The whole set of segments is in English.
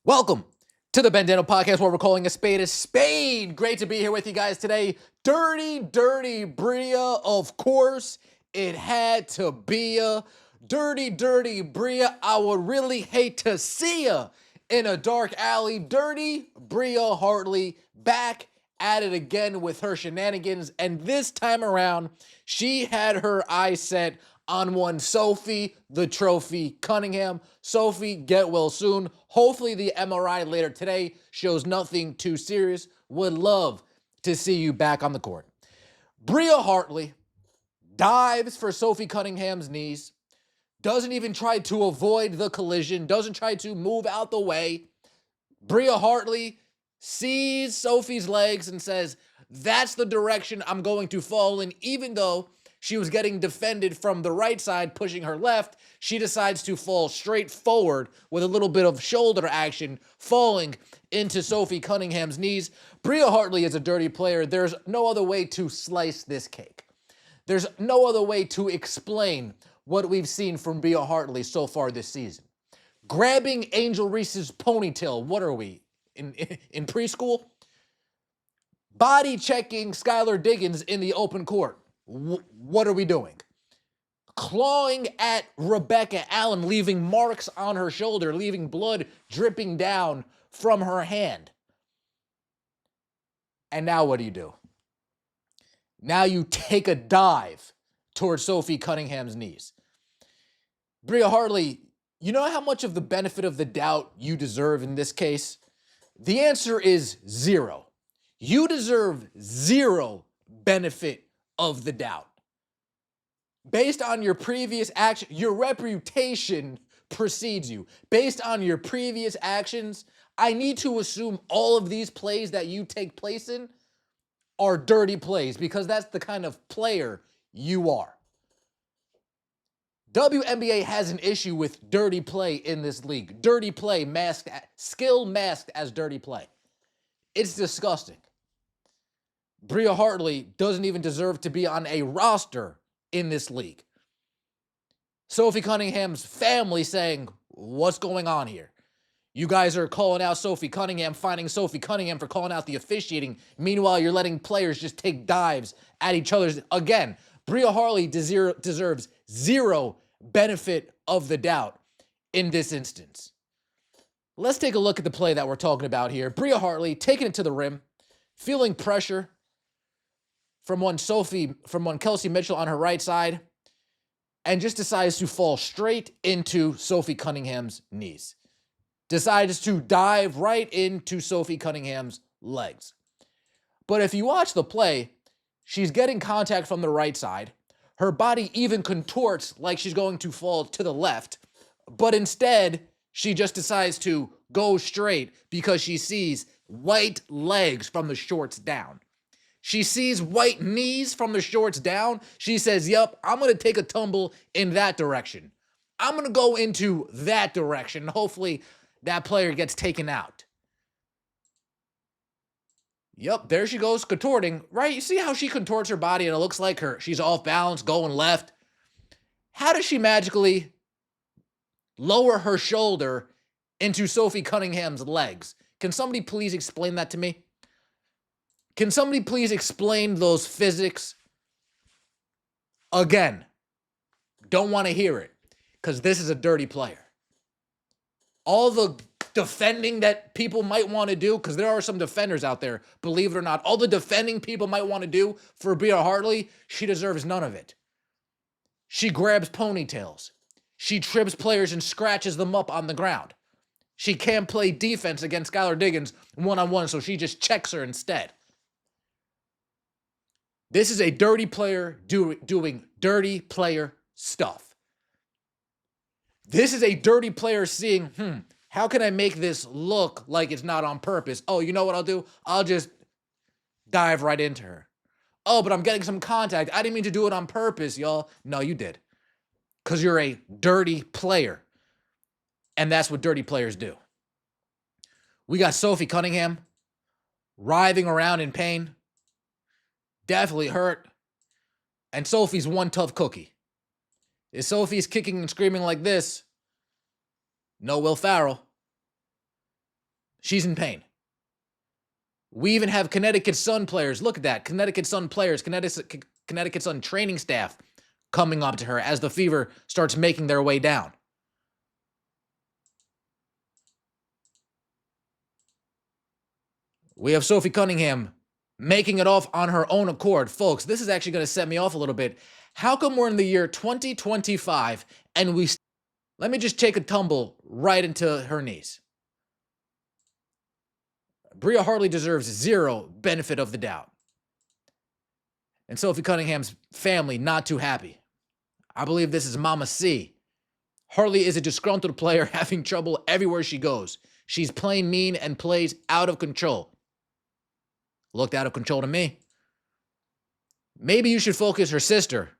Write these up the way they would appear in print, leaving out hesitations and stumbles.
Welcome to the Bandano Podcast, where we're calling a spade a spade. Great to be here with you guys today. Dirty BRIA, of course. It had to be ya. Dirty BRIA, I would really hate to see ya in a dark alley. Dirty BRIA Hartley back at it again with her shenanigans, and this time around, she had her eyes set on one Sophie, the trophy Cunningham. Sophie, get well soon. Hopefully the MRI later today shows nothing too serious. Would love to see you back on the court. BRIA Hartley dives for Sophie Cunningham's knees, doesn't even try to avoid the collision, doesn't try to move out the way. BRIA Hartley sees Sophie's legs and says, that's the direction I'm going to fall in. Even though she was getting defended from the right side, pushing her left, she decides to fall straight forward with a little bit of shoulder action, falling into Sophie Cunningham's knees. BRIA Hartley is a dirty player. There's no other way to slice this cake. There's no other way to explain what we've seen from BRIA Hartley so far this season. Grabbing Angel Reese's ponytail. What are we, in preschool? Body checking Skylar Diggins in the open court. What are we doing? Clawing at Rebecca Allen, leaving marks on her shoulder, leaving blood dripping down from her hand. And now what do? Now you take a dive towards Sophie Cunningham's knees. BRIA Hartley, you know how much of the benefit of the doubt you deserve in this case? The answer is zero. You deserve zero benefit of the doubt. Based on your previous action, your reputation precedes you. Based on your previous actions, I need to assume all of these plays that you take place in are dirty plays, because that's the kind of player you are. WNBA has an issue with dirty play in this league. Dirty play masked, skill masked as dirty play. It's disgusting. BRIA Hartley doesn't even deserve to be on a roster in this league. Sophie Cunningham's family saying, what's going on here? You guys are calling out Sophie Cunningham, finding Sophie Cunningham for calling out the officiating. Meanwhile, you're letting players just take dives at each other's. Again, BRIA Hartley deserves zero benefit of the doubt in this instance. Let's take a look at the play that we're talking about here. BRIA Hartley taking it to the rim, feeling pressure from one Kelsey Mitchell on her right side, and just decides to fall straight into Sophie Cunningham's knees. Decides to dive right into Sophie Cunningham's legs. But if you watch the play, she's getting contact from the right side. Her body even contorts like she's going to fall to the left, but instead, she just decides to go straight because she sees white legs from the shorts down. She sees white knees from the shorts down. She says, yep, I'm going to take a tumble in that direction. I'm going to go into that direction. Hopefully, that player gets taken out. Yep, there she goes, contorting, right? You see how she contorts her body and it looks like she's off balance, going left. How does she magically lower her shoulder into Sophie Cunningham's legs? Can somebody please explain that to me? Can somebody please explain those physics? Again, don't want to hear it, because this is a dirty player. All the defending that people might want to do, because there are some defenders out there, believe it or not, all the defending people might want to do for BRIA Hartley, she deserves none of it. She grabs ponytails. She trips players and scratches them up on the ground. She can't play defense against Skylar Diggins one-on-one, so she just checks her instead. This is a dirty player doing dirty player stuff. This is a dirty player seeing, how can I make this look like it's not on purpose? Oh, you know what I'll do? I'll just dive right into her. Oh, but I'm getting some contact. I didn't mean to do it on purpose, y'all. No, you did. Because you're a dirty player. And that's what dirty players do. We got Sophie Cunningham writhing around in pain. Definitely hurt. And Sophie's one tough cookie. If Sophie's kicking and screaming like this, no Will Ferrell. She's in pain. We even have Connecticut Sun players. Look at that. Connecticut Sun players, Connecticut Sun training staff coming up to her as the fever starts making their way down. We have Sophie Cunningham making it off on her own accord. Folks, this is actually going to set me off a little bit. How come we're in the year 2025 and let me just take a tumble right into her knees. BRIA HARTLEY deserves zero benefit of the doubt. And Sophie Cunningham's family not too happy. I believe this is Mama C. HARTLEY is a disgruntled player having trouble everywhere she goes. She's playing mean and plays out of control. Looked out of control to me. Maybe you should focus, her sister.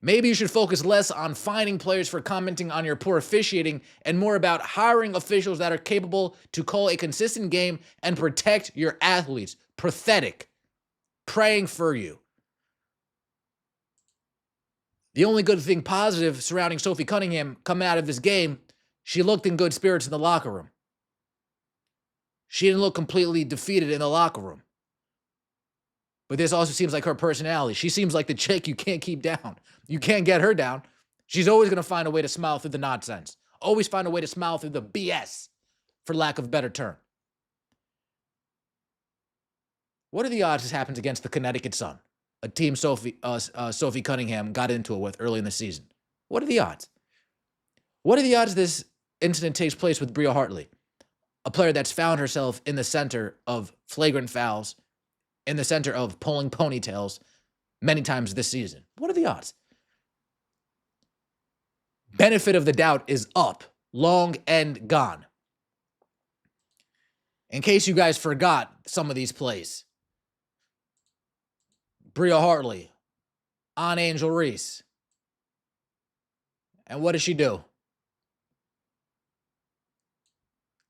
Maybe you should focus less on finding players for commenting on your poor officiating and more about hiring officials that are capable to call a consistent game and protect your athletes. Pathetic. Praying for you. The only good thing positive surrounding Sophie Cunningham coming out of this game, she looked in good spirits in the locker room. She didn't look completely defeated in the locker room. But this also seems like her personality. She seems like the chick you can't keep down. You can't get her down. She's always going to find a way to smile through the nonsense. Always find a way to smile through the BS, for lack of a better term. What are the odds this happens against the Connecticut Sun, a team Sophie Cunningham got into it with early in the season? What are the odds? What are the odds this incident takes place with BRIA HARTLEY, a player that's found herself in the center of flagrant fouls, in the center of pulling ponytails many times this season? What are the odds? Benefit of the doubt is up, long and gone. In case you guys forgot some of these plays, BRIA HARTLEY on Angel Reese. And what does she do?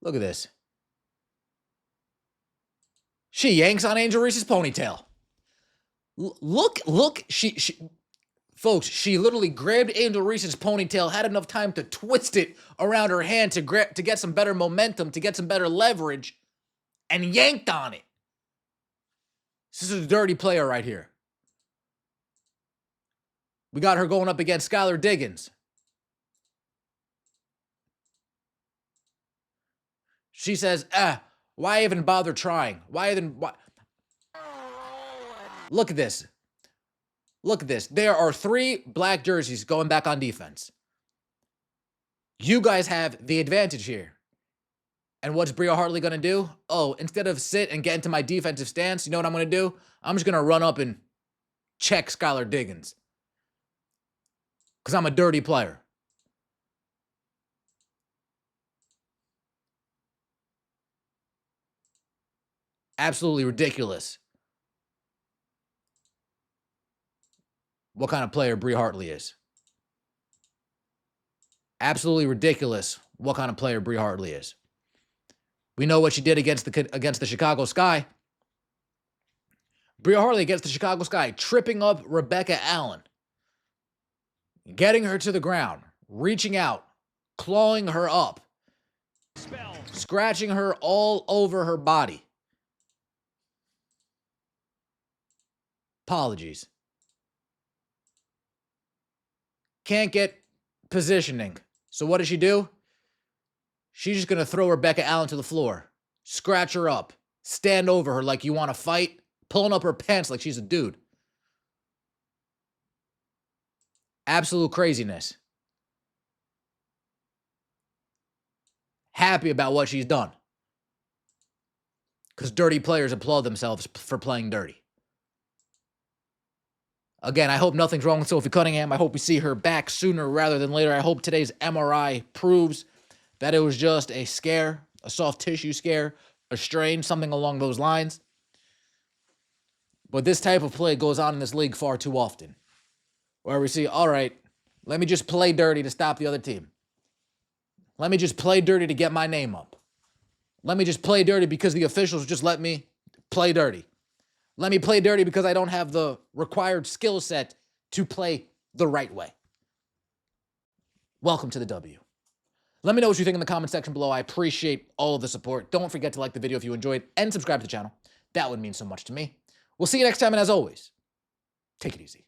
Look at this. She yanks on Angel Reese's ponytail. Look, folks, she literally grabbed Angel Reese's ponytail, had enough time to twist it around her hand to get some better momentum, to get some better leverage, and yanked on it. This is a dirty player right here. We got her going up against Skylar Diggins. She says, why even bother trying? Why? Look at this. Look at this. There are 3 black jerseys going back on defense. You guys have the advantage here. And what's BRIA HARTLEY going to do? Oh, instead of sit and get into my defensive stance, you know what I'm going to do? I'm just going to run up and check Skylar Diggins. Because I'm a dirty player. Absolutely ridiculous. What kind of player BRIA HARTLEY is. Absolutely ridiculous what kind of player BRIA HARTLEY is. We know what she did against the Chicago Sky. BRIA HARTLEY against the Chicago Sky, tripping up Rebecca Allen, getting her to the ground, reaching out, clawing her up, scratching her all over her body. Apologies. Can't get positioning. So what does she do? She's just going to throw Rebecca Allen to the floor, scratch her up, stand over her like you want to fight, pulling up her pants like she's a dude. Absolute craziness. Happy about what she's done. Because dirty players applaud themselves for playing dirty. Again, I hope nothing's wrong with Sophie Cunningham. I hope we see her back sooner rather than later. I hope today's MRI proves that it was just a scare, a soft tissue scare, a strain, something along those lines. But this type of play goes on in this league far too often. Where we see, all right, let me just play dirty to stop the other team. Let me just play dirty to get my name up. Let me just play dirty because the officials just let me play dirty. Let me play dirty because I don't have the required skill set to play the right way. Welcome to the W. Let me know what you think in the comment section below. I appreciate all of the support. Don't forget to like the video if you enjoyed and subscribe to the channel. That would mean so much to me. We'll see you next time, and as always, take it easy.